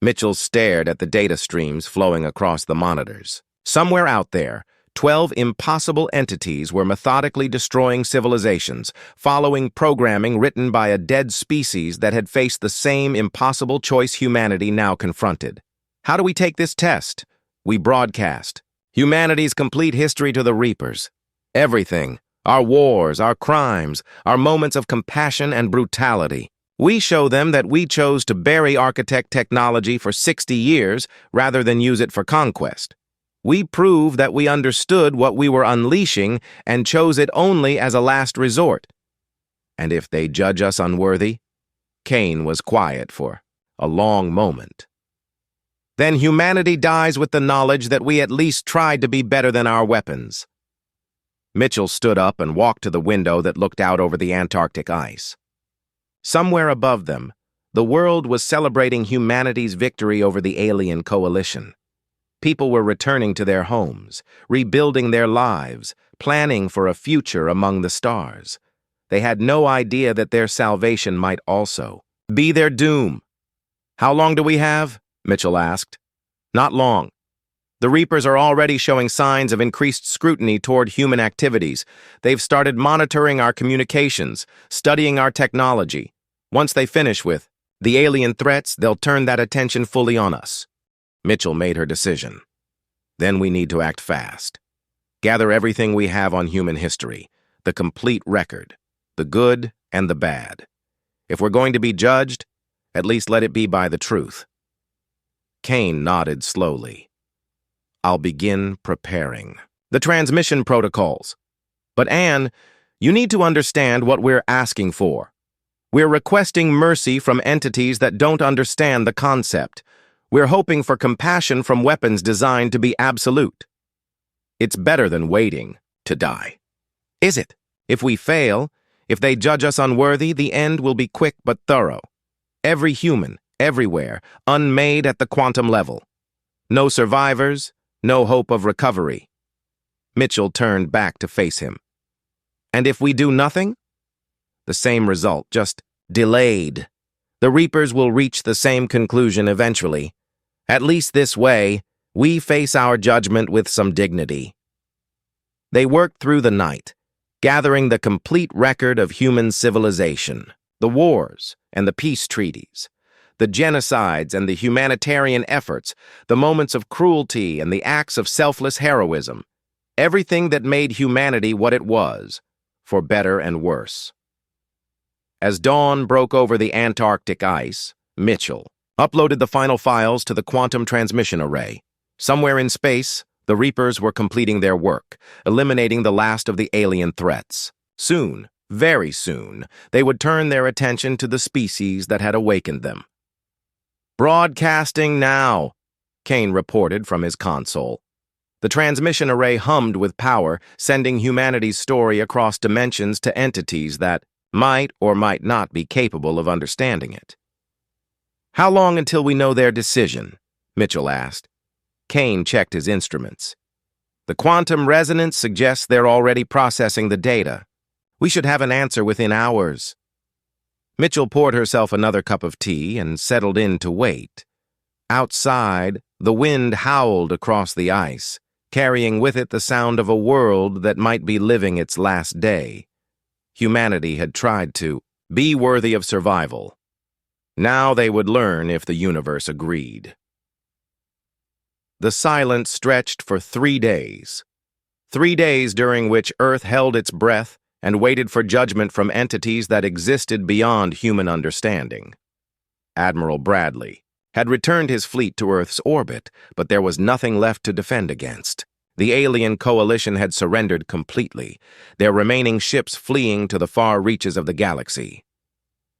A: Mitchell stared at the data streams flowing across the monitors. Somewhere out there, 12 impossible entities were methodically destroying civilizations, following programming written by a dead species that had faced the same impossible choice humanity now confronted. How do we take this test? We broadcast humanity's complete history to the Reapers. Everything. Our wars, our crimes, our moments of compassion and brutality. We show them that we chose to bury architect technology for 60 years rather than use it for conquest. We prove that we understood what we were unleashing and chose it only as a last resort. And if they judge us unworthy, Kane was quiet for a long moment. Then humanity dies with the knowledge that we at least tried to be better than our weapons. Mitchell stood up and walked to the window that looked out over the Antarctic ice. Somewhere above them, the world was celebrating humanity's victory over the alien coalition. People were returning to their homes, rebuilding their lives, planning for a future among the stars. They had no idea that their salvation might also Be their doom. How long do we have? Mitchell asked. Not long. The Reapers are already showing signs of increased scrutiny toward human activities. They've started monitoring our communications, studying our technology. Once they finish with the alien threats, they'll turn that attention fully on us. Mitchell made her decision. Then we need to act fast. Gather everything we have on human history, the complete record, the good and the bad. If we're going to be judged, at least let it be by the truth. Kane nodded slowly. I'll begin preparing. The transmission protocols. But Anne, you need to understand what we're asking for. We're requesting mercy from entities that don't understand the concept. We're hoping for compassion from weapons designed to be absolute. It's better than waiting to die. Is it? If we fail, if they judge us unworthy, the end will be quick but thorough. Every human, everywhere, unmade at the quantum level. No survivors, no hope of recovery. Mitchell turned back to face him. And if we do nothing? The same result, just delayed. The Reapers will reach the same conclusion eventually. At least this way, we face our judgment with some dignity. They worked through the night, gathering the complete record of human civilization, the wars and the peace treaties, the genocides and the humanitarian efforts, the moments of cruelty and the acts of selfless heroism, everything that made humanity what it was, for better and worse. As dawn broke over the Antarctic ice, Mitchell uploaded the final files to the quantum transmission array. Somewhere in space, the Reapers were completing their work, eliminating the last of the alien threats. Soon, very soon, they would turn their attention to the species that had awakened them. Broadcasting now, Kane reported from his console. The transmission array hummed with power, sending humanity's story across dimensions to entities that might or might not be capable of understanding it. How long until we know their decision? Mitchell asked. Kane checked his instruments. The quantum resonance suggests they're already processing the data. We should have an answer within hours. Mitchell poured herself another cup of tea and settled in to wait. Outside, the wind howled across the ice, carrying with it the sound of a world that might be living its last day. Humanity had tried to be worthy of survival. Now they would learn if the universe agreed. The silence stretched for 3 days. 3 days during which Earth held its breath and waited for judgment from entities that existed beyond human understanding. Admiral Bradley had returned his fleet to Earth's orbit, but there was nothing left to defend against. The alien coalition had surrendered completely, their remaining ships fleeing to the far reaches of the galaxy.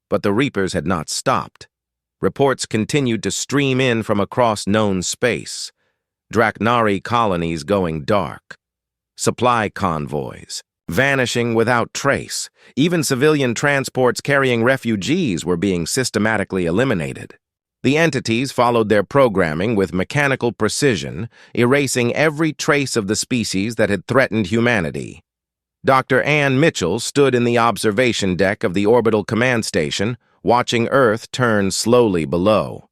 A: But the Reapers had not stopped. Reports continued to stream in from across known space. Draknari colonies going dark. Supply convoys vanishing without trace. Even civilian transports carrying refugees were being systematically eliminated. The entities followed their programming with mechanical precision, erasing every trace of the species that had threatened humanity. Dr. Ann Mitchell stood in the observation deck of the orbital command station, watching Earth turn slowly below.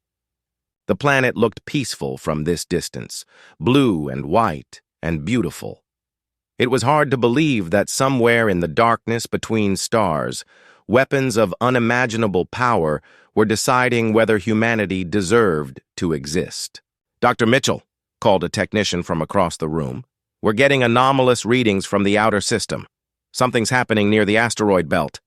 A: The planet looked peaceful from this distance, blue and white and beautiful. It was hard to believe that somewhere in the darkness between stars, weapons of unimaginable power were deciding whether humanity deserved to exist. Dr. Mitchell, called a technician from across the room, we're getting anomalous readings from the outer system. Something's happening near the asteroid belt.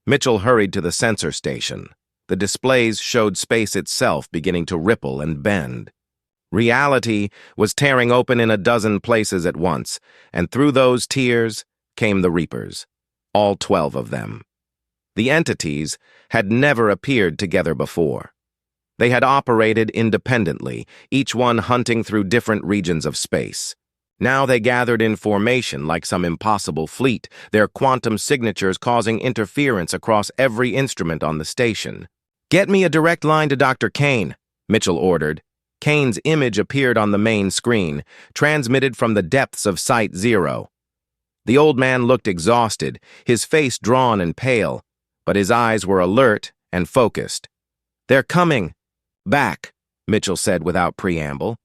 A: Mitchell hurried to the sensor station. The displays showed space itself beginning to ripple and bend. Reality was tearing open in a dozen places at once, and through those tears came the Reapers, all 12 of them. The entities had never appeared together before. They had operated independently, each one hunting through different regions of space. Now they gathered in formation like some impossible fleet, their quantum signatures causing interference across every instrument on the station. "Get me a direct line to Dr. Kane," Mitchell ordered. Kane's image appeared on the main screen, transmitted from the depths of Site 0. The old man looked exhausted, his face drawn and pale, but his eyes were alert and focused. "They're coming. Back," Mitchell said without preamble.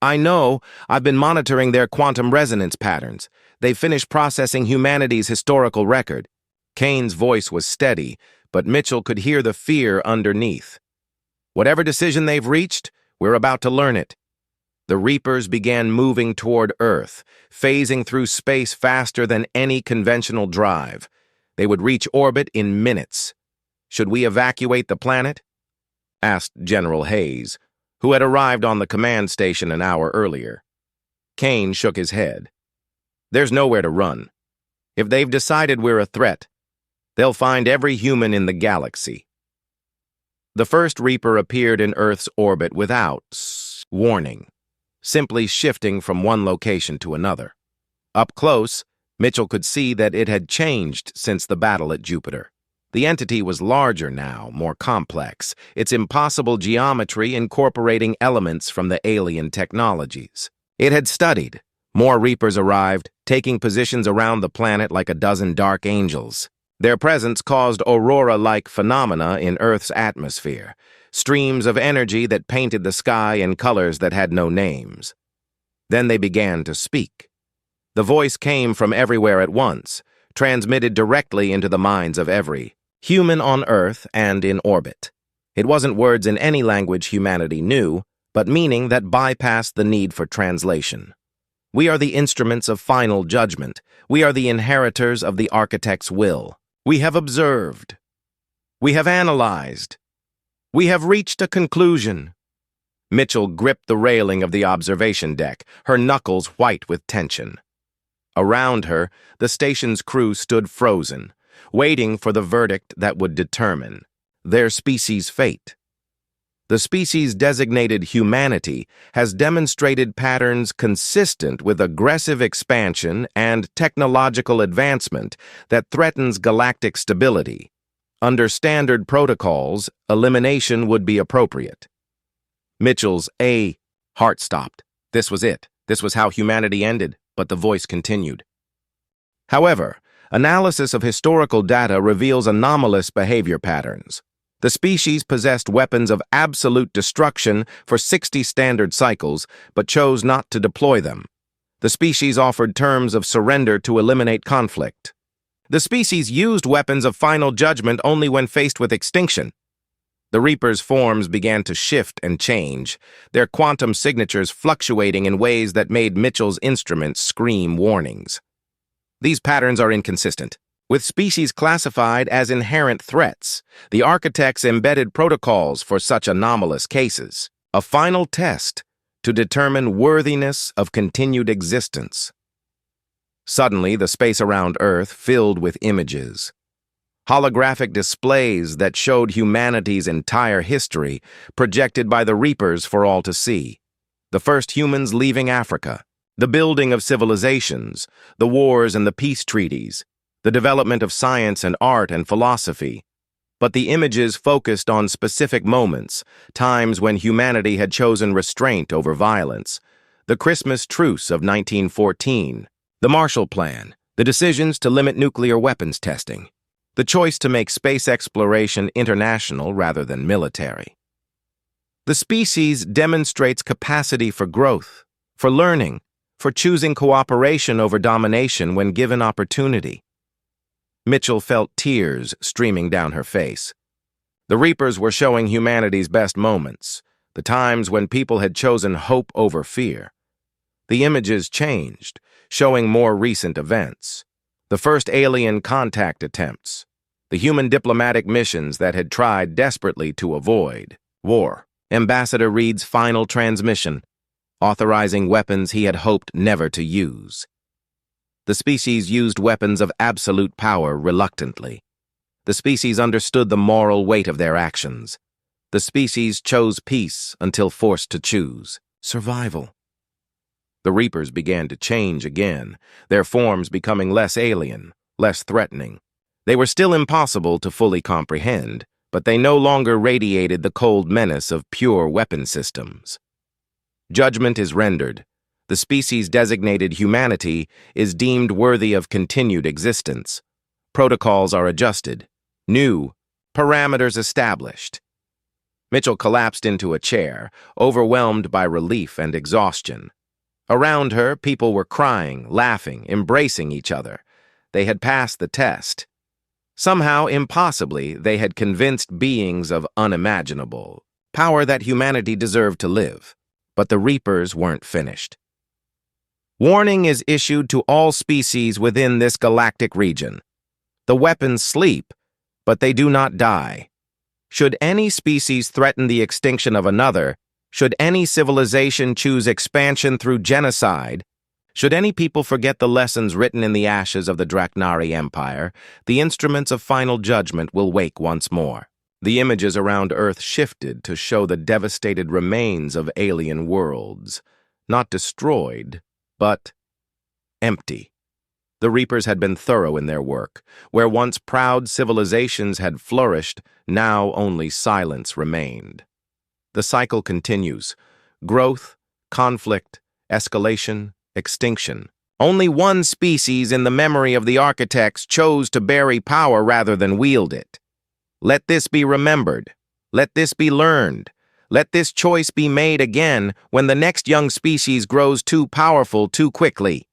A: "I know. I've been monitoring their quantum resonance patterns. They've finished processing humanity's historical record." Kane's voice was steady, but Mitchell could hear the fear underneath. "Whatever decision they've reached, we're about to learn it." The Reapers began moving toward Earth, phasing through space faster than any conventional drive. They would reach orbit in minutes. "Should we evacuate the planet?" asked General Hayes, who had arrived on the command station an hour earlier. Kane shook his head. "There's nowhere to run. If they've decided we're a threat, they'll find every human in the galaxy." The first Reaper appeared in Earth's orbit without warning, simply shifting from one location to another. Up close, Mitchell could see that it had changed since the battle at Jupiter. The entity was larger now, more complex, its impossible geometry incorporating elements from the alien technologies. It had studied. More Reapers arrived, taking positions around the planet like a dozen dark angels. Their presence caused aurora-like phenomena in Earth's atmosphere, streams of energy that painted the sky in colors that had no names. Then they began to speak. The voice came from everywhere at once, transmitted directly into the minds of every human on Earth and in orbit. It wasn't words in any language humanity knew, but meaning that bypassed the need for translation. "We are the instruments of final judgment. We are the inheritors of the architect's will. We have observed. We have analyzed. We have reached a conclusion." Mitchell gripped the railing of the observation deck, her knuckles white with tension. Around her, the station's crew stood frozen, waiting for the verdict that would determine their species' fate. The species designated humanity has demonstrated patterns consistent with aggressive expansion and technological advancement that threatens galactic stability. Under standard protocols, elimination would be appropriate. Mitchell's heart stopped. This was it. This was how humanity ended, but the voice continued. However, analysis of historical data reveals anomalous behavior patterns. The species possessed weapons of absolute destruction for 60 standard cycles, but chose not to deploy them. The species offered terms of surrender to eliminate conflict. The species used weapons of final judgment only when faced with extinction. The Reapers' forms began to shift and change, their quantum signatures fluctuating in ways that made Mitchell's instruments scream warnings. These patterns are inconsistent. With species classified as inherent threats, the architects embedded protocols for such anomalous cases, a final test to determine worthiness of continued existence. Suddenly, the space around Earth filled with images. Holographic displays that showed humanity's entire history, projected by the Reapers for all to see. The first humans leaving Africa, the building of civilizations, the wars and the peace treaties, the development of science and art and philosophy. But the images focused on specific moments, times when humanity had chosen restraint over violence. The Christmas truce of 1914, the Marshall Plan, the decisions to limit nuclear weapons testing, the choice to make space exploration international rather than military. The species demonstrates capacity for growth, for learning, for choosing cooperation over domination when given opportunity. Mitchell felt tears streaming down her face. The Reapers were showing humanity's best moments, the times when people had chosen hope over fear. The images changed, showing more recent events. The first alien contact attempts, the human diplomatic missions that had tried desperately to avoid war. Ambassador Reed's final transmission, authorizing weapons he had hoped never to use. The species used weapons of absolute power reluctantly. The species understood the moral weight of their actions. The species chose peace until forced to choose survival. The Reapers began to change again, their forms becoming less alien, less threatening. They were still impossible to fully comprehend, but they no longer radiated the cold menace of pure weapon systems. Judgment is rendered. The species-designated humanity is deemed worthy of continued existence. Protocols are adjusted. New, parameters established. Mitchell collapsed into a chair, overwhelmed by relief and exhaustion. Around her, people were crying, laughing, embracing each other. They had passed the test. Somehow, impossibly, they had convinced beings of unimaginable power that humanity deserved to live. But the Reapers weren't finished. Warning is issued to all species within this galactic region. The weapons sleep, but they do not die. Should any species threaten the extinction of another, should any civilization choose expansion through genocide, should any people forget the lessons written in the ashes of the Draknari Empire, the instruments of final judgment will wake once more. The images around Earth shifted to show the devastated remains of alien worlds, not destroyed, but empty. The Reapers had been thorough in their work. Where once proud civilizations had flourished, now only silence remained. The cycle continues. Growth, conflict, escalation, extinction. Only one species in the memory of the architects chose to bury power rather than wield it. Let this be remembered. Let this be learned. Let this choice be made again when the next young species grows too powerful too quickly.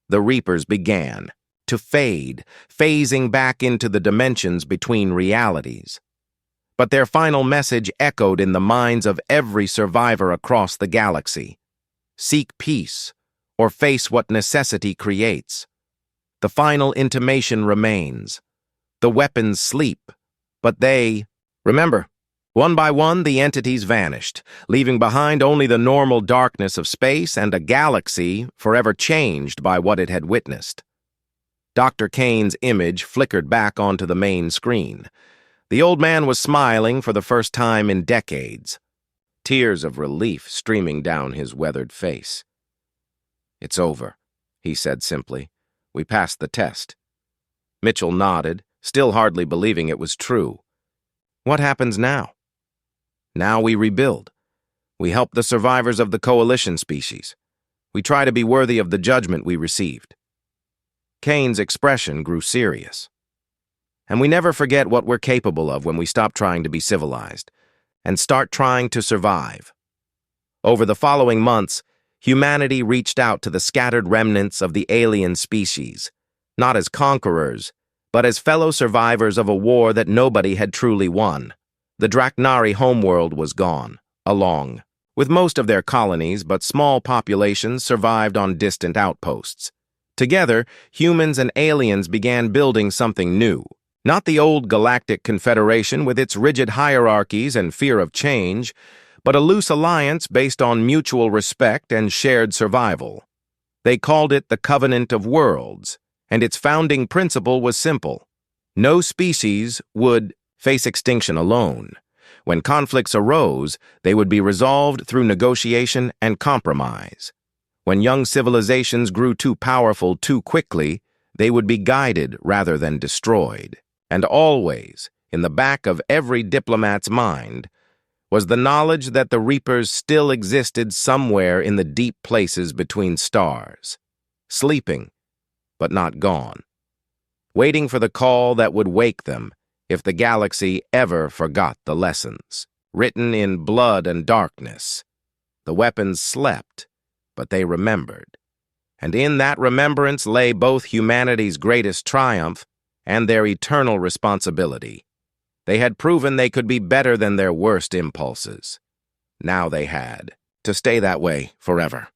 A: The Reapers began to fade, phasing back into the dimensions between realities. But their final message echoed in the minds of every survivor across the galaxy. Seek peace, or face what necessity creates. The final intimation remains. The weapons sleep, but they... Remember, one by one the entities vanished, leaving behind only the normal darkness of space and a galaxy forever changed by what it had witnessed. Dr. Kane's image flickered back onto the main screen. The old man was smiling for the first time in decades, tears of relief streaming down his weathered face. "It's over," he said simply. "We passed the test." Mitchell nodded, still hardly believing it was true. "What happens now?" "Now we rebuild. We help the survivors of the coalition species. We try to be worthy of the judgment we received." Kane's expression grew serious. "And we never forget what we're capable of when we stop trying to be civilized and start trying to survive." Over the following months, humanity reached out to the scattered remnants of the alien species, not as conquerors, but as fellow survivors of a war that nobody had truly won. The Draknari homeworld was gone, along with most of their colonies, but small populations survived on distant outposts. Together, humans and aliens began building something new. Not the old Galactic Confederation with its rigid hierarchies and fear of change, but a loose alliance based on mutual respect and shared survival. They called it the Covenant of Worlds, and its founding principle was simple. No species would face extinction alone. When conflicts arose, they would be resolved through negotiation and compromise. When young civilizations grew too powerful too quickly, they would be guided rather than destroyed. And always, in the back of every diplomat's mind, was the knowledge that the Reapers still existed somewhere in the deep places between stars, sleeping, but not gone, waiting for the call that would wake them if the galaxy ever forgot the lessons. Written in blood and darkness, the weapons slept, but they remembered. And in that remembrance lay both humanity's greatest triumph and their eternal responsibility. They had proven they could be better than their worst impulses. Now they had to stay that way forever.